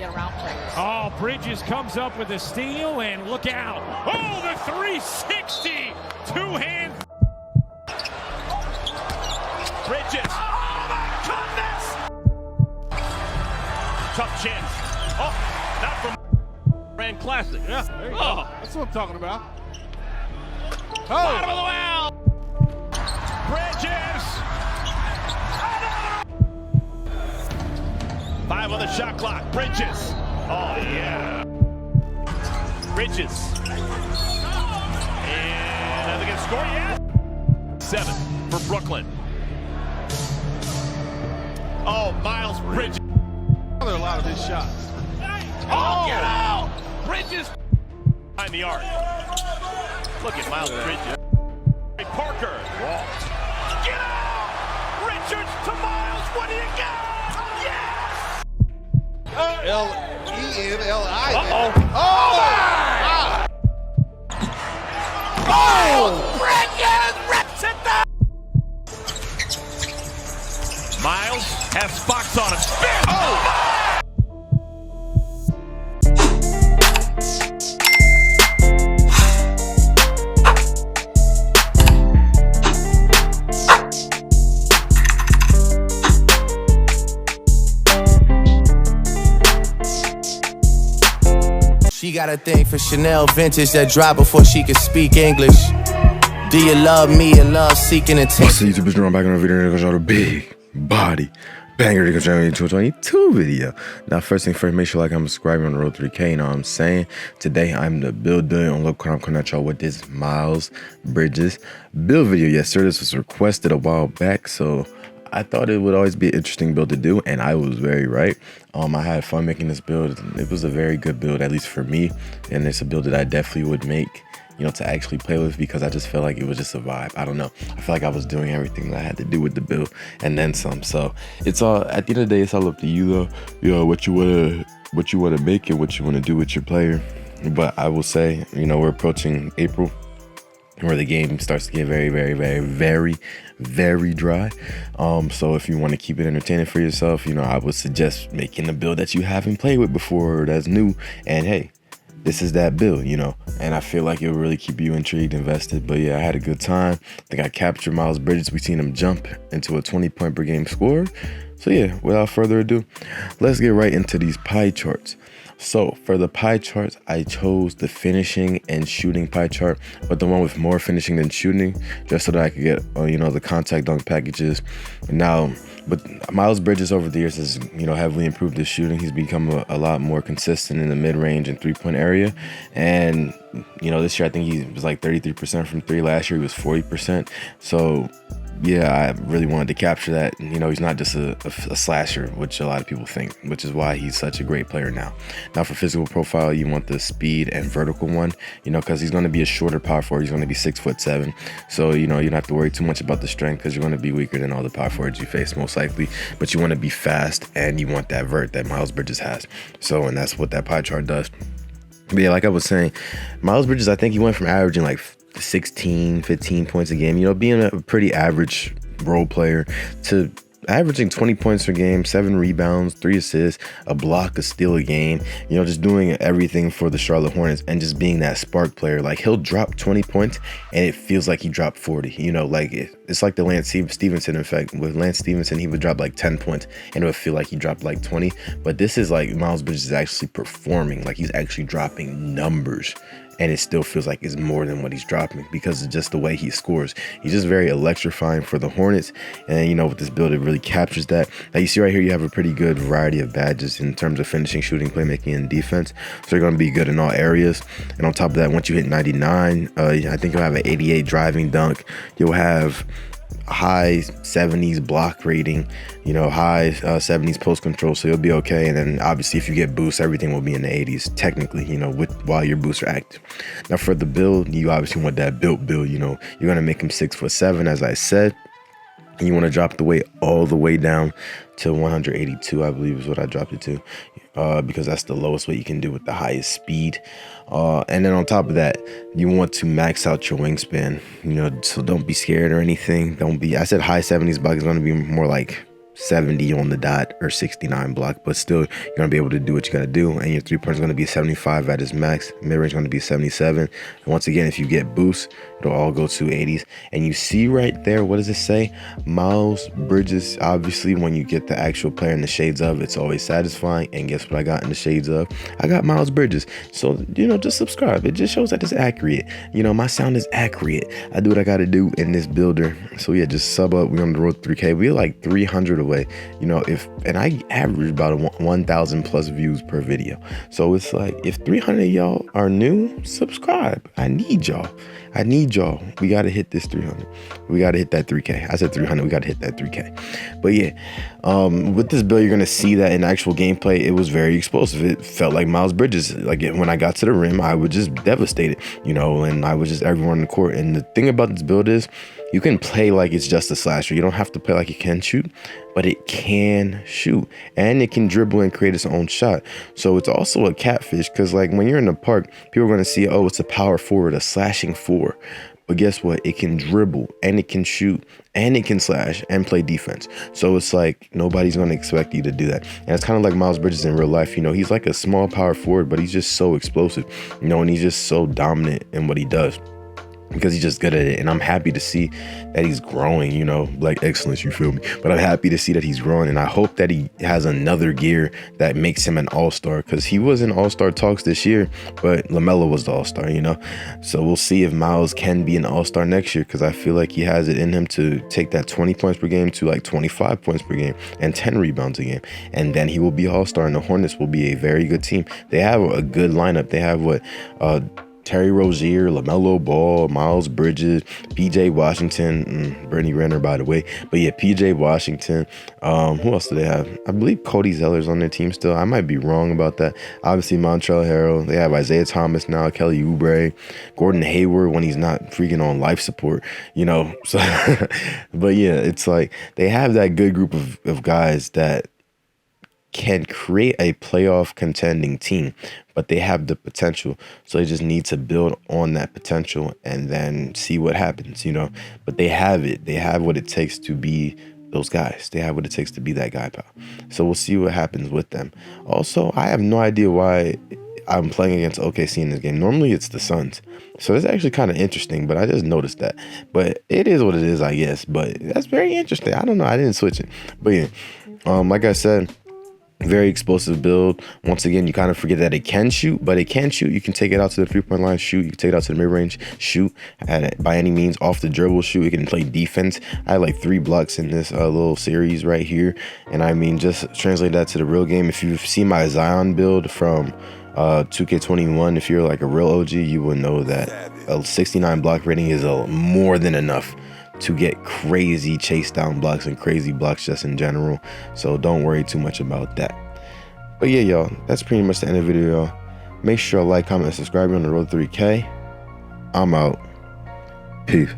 get around players. Oh, Bridges comes up with a steal, and look out. Oh, the 360! Two-hand. Bridges. Oh, my goodness! Tough chance. Oh, not from Brand Classic. Yeah, there you go. That's what I'm talking about. Bottom of the well. Bridges. Another. 5 on the shot clock. Bridges. Oh, yeah. Bridges. And are they going to score yet? 7 for Brooklyn. Oh, Miles Bridges. Another lot of his shots. Oh, get out! Bridges behind the arc. Look at Miles Bridges. Parker. Walt. Get out! Richards to Miles. What do you got? Yes! L-E-N-L-I. Uh-oh. Oh! Bridges rips it down. Miles has Fox on him. Spin! Oh! She got a thing for Chanel vintage that dropped before she could speak English. Do you love me and love seeking attention? What's up, YouTube? It's Drewww back on a video and a big body banger to go into a 2022 video. Now, first thing first, make sure like I'm subscribing on the road 3K. You know what I'm saying? Today I'm the build doing on look, I'm coming at y'all with this Miles Bridges build video. Yes, sir. This was requested a while back, so I thought it would always be an interesting build to do, and I was very right. I had fun making this build. It was a very good build, at least for me, and it's a build that I definitely would make, you know, to actually play with, because I just felt like it was just a vibe. I don't know. I feel like I was doing everything that I had to do with the build and then some. So it's all, at the end of the day, it's all up to you though. You know, what you wanna make and what you wanna do with your player. But I will say, you know, we're approaching April, where the game starts to get very dry. So if you want to keep it entertaining for yourself, you know, I would suggest making a build that you haven't played with before, or that's new, and hey, this is that build, you know, and I feel like it will really keep you intrigued, invested. But yeah, I had a good time. I think I captured Miles Bridges. We've seen him jump into a 20-point per game score. So yeah, without further ado, let's get right into these pie charts. So for the pie charts, I chose the finishing and shooting pie chart, but the one with more finishing than shooting, just so that I could get, you know, the contact dunk packages. Now, but Miles Bridges over the years has, you know, heavily improved his shooting. He's become a lot more consistent in the mid-range and three-point area. And, you know, this year I think he was like 33% from three. Last year he was 40%. So yeah, I really wanted to capture that. You know, he's not just a slasher, which a lot of people think, which is why he's such a great player now. Now for physical profile, you want the speed and vertical one, you know, because he's going to be a shorter power forward. He's going to be 6'7". So, you know, you don't have to worry too much about the strength, because you're going to be weaker than all the power forwards you face most likely. But you want to be fast, and you want that vert that Miles Bridges has. So, and that's what that pie chart does. But yeah, like I was saying, Miles Bridges, I think he went from averaging like 16, 15 points a game, you know, being a pretty average role player, to averaging 20 points per game, 7 rebounds, 3 assists, a block, a steal a game, you know, just doing everything for the Charlotte Hornets and just being that spark player. Like, he'll drop 20 points and it feels like he dropped 40, you know, like it's like the Lance Stevenson. In fact, with Lance Stevenson, he would drop like 10 points and it would feel like he dropped like 20. But this is like Miles Bridges is actually performing, like he's actually dropping numbers, and it still feels like it's more than what he's dropping because of just the way he scores. He's just very electrifying for the Hornets, and you know, with this build, it really captures that. Now you see right here, you have a pretty good variety of badges in terms of finishing, shooting, playmaking, and defense. So you're going to be good in all areas. And on top of that, once you hit 99, I think you'll have an 88 driving dunk. You'll have high 70s block rating, you know, high 70s post control, so you'll be okay. And then obviously if you get boosts, everything will be in the 80s technically, you know, while your boosts are active. Now for the build, you obviously want that built build, you know, you're going to make him 6'7", as I said, and you want to drop the weight all the way down to 182, I believe is what I dropped it to, because that's the lowest weight you can do with the highest speed. And then on top of that, you want to max out your wingspan, you know, so don't be scared or anything. Don't be, I said high 70s, but it's going to be more like 70 on the dot or 69 block, but still you're gonna be able to do what you gotta do, and your 3-pointer is gonna be 75 at its max. Mid-range gonna be 77. And once again, if you get boost, it'll all go to 80s. And you see right there, what does it say? Miles Bridges. Obviously, when you get the actual player in the shades of, it's always satisfying. And guess what I got in the shades of? I got Miles Bridges. So, you know, just subscribe. It just shows that it's accurate. You know, my sound is accurate. I do what I gotta do in this builder. So yeah, just sub up. We're on the road to 3K. We're like 300 away. You know, and I average about 1,000 plus views per video. So it's like, if 300 of y'all are new, subscribe. I need y'all. We got to hit this 300. We got to hit that 3K. I said 300. We got to hit that 3K. But yeah, with this build, you're going to see that in actual gameplay, it was very explosive. It felt like Miles Bridges. Like when I got to the rim, I was just devastated, you know, and I was just everywhere on the court. And the thing about this build is you can play like it's just a slasher. You don't have to play like it can shoot, but it can shoot, and it can dribble and create its own shot. So it's also a catfish, because like when you're in the park, people are going to see, oh, it's a power forward, a slashing 4. But guess what? It can dribble, and it can shoot, and it can slash and play defense. So it's like nobody's going to expect you to do that. And it's kind of like Miles Bridges in real life. You know, he's like a small power forward, but he's just so explosive, you know, and he's just so dominant in what he does, because he's just good at it. And I'm happy to see that he's growing, you know, like excellence, you feel me? But I'm happy to see that he's growing, and I hope that he has another gear that makes him an all-star, because he was in all-star talks this year, but LaMelo was the all-star, you know? So we'll see if Miles can be an all-star next year, because I feel like he has it in him to take that 20 points per game to like 25 points per game and 10 rebounds a game. And then he will be all-star, and the Hornets will be a very good team. They have a good lineup. They have Terry Rozier, LaMelo Ball, Miles Bridges, PJ Washington, Brittany Renner, by the way. But yeah, PJ Washington. Who else do they have? I believe Cody Zeller's on their team still. I might be wrong about that. Obviously, Montrezl Harrell. They have Isaiah Thomas now, Kelly Oubre, Gordon Hayward when he's not freaking on life support, you know. So, but yeah, it's like they have that good group of guys that can create a playoff contending team, but they have the potential. So they just need to build on that potential and then see what happens, you know. But they have it. They have what it takes to be those guys. They have what it takes to be that guy, pal. So we'll see what happens with them. Also, I have no idea why I'm playing against OKC in this game. Normally it's the Suns. So it's actually kind of interesting, but I just noticed that. But it is what it is, I guess. But that's very interesting. I don't know. I didn't switch it. But yeah, like I said, very explosive build. Once again, you kind of forget that it can shoot, but it can shoot. You can take it out to the 3-point line, shoot. You can take it out to the mid-range, shoot. By any means, off the dribble, shoot. It can play defense. I had like 3 blocks in this little series right here. And I mean, just translate that to the real game. If you've seen my Zion build from 2K21, if you're like a real OG, you will know that a 69 block rating is more than enough to get crazy chase down blocks and crazy blocks just in general. So don't worry too much about that. But yeah, y'all, that's pretty much the end of the video, y'all. Make sure to like, comment, and subscribe. You're on the road to 3K. I'm out. Peace.